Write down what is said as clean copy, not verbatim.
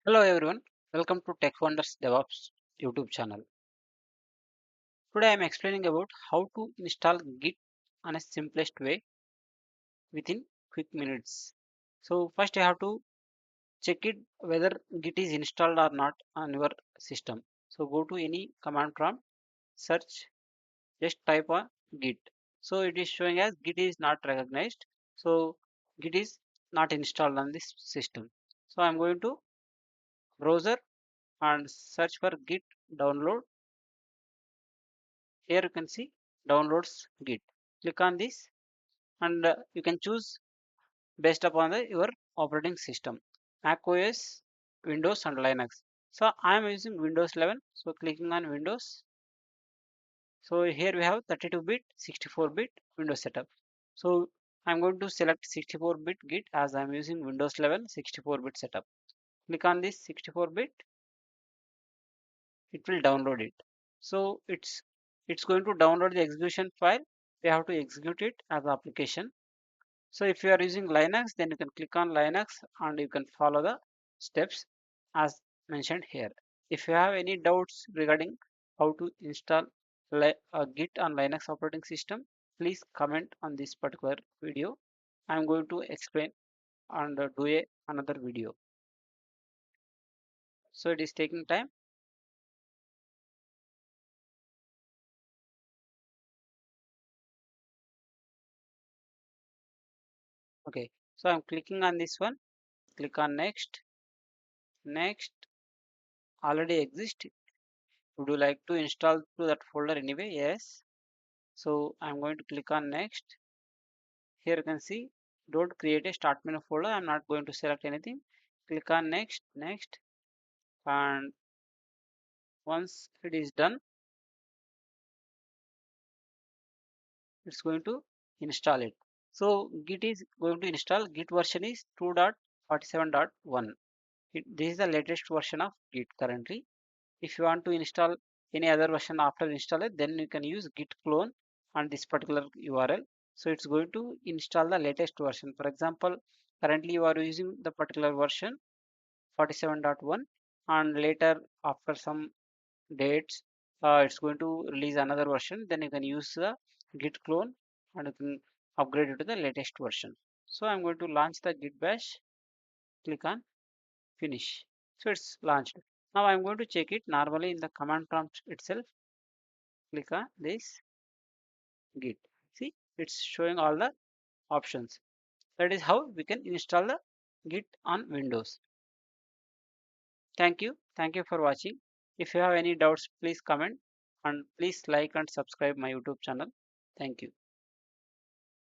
Hello everyone, welcome to Tech Wonders Devops YouTube channel. Today I am explaining about how to install Git on a simplest way within quick minutes. So first you have to check it whether Git is installed or not on your system. So go to any command prompt, search, just type a Git. So it is showing as Git is not recognized. So Git is not installed on this system. So I am going to browser and search for Git download. Here you can see downloads Git. Click on this and you can choose based upon your operating system, Mac OS, Windows and Linux. So I am using Windows 11. So clicking on Windows. So here we have 32-bit, 64-bit Windows setup. So I'm going to select 64-bit Git as I'm using Windows 11 64-bit setup. Click on this 64-bit, it will download it. So it's going to download the execution file. We have to execute it as an application. So if you are using Linux, then you can click on Linux and you can follow the steps as mentioned here. If you have any doubts regarding how to install Git on Linux operating system, please comment on this particular video. I am going to explain and do another video. So it is taking time. Okay, so I'm clicking on this one. Click on next. Next already exists. Would you like to install to that folder anyway? Yes. So I'm going to click on next. Here you can see don't create a start menu folder. I'm not going to select anything. Click on next, next, and once it is done, it's going to install it. So Git is going to install. Git version is 2.47.1. This is the latest version of Git currently. If you want to install any other version after install it, then you can use git clone on this particular URL. So it's going to install the latest version. For example, currently you are using the particular version 47.1 and later after some dates it's going to release another version, then you can use the git clone and you can upgrade it to the latest version. So I'm going to launch the Git Bash, click on finish. So it's launched. Now I'm going to check it normally in the command prompt itself. Click on this Git. See, it's showing all the options. That is how we can install the Git on Windows. Thank you. Thank you for watching. If you have any doubts, please comment and please like and subscribe my YouTube channel. Thank you.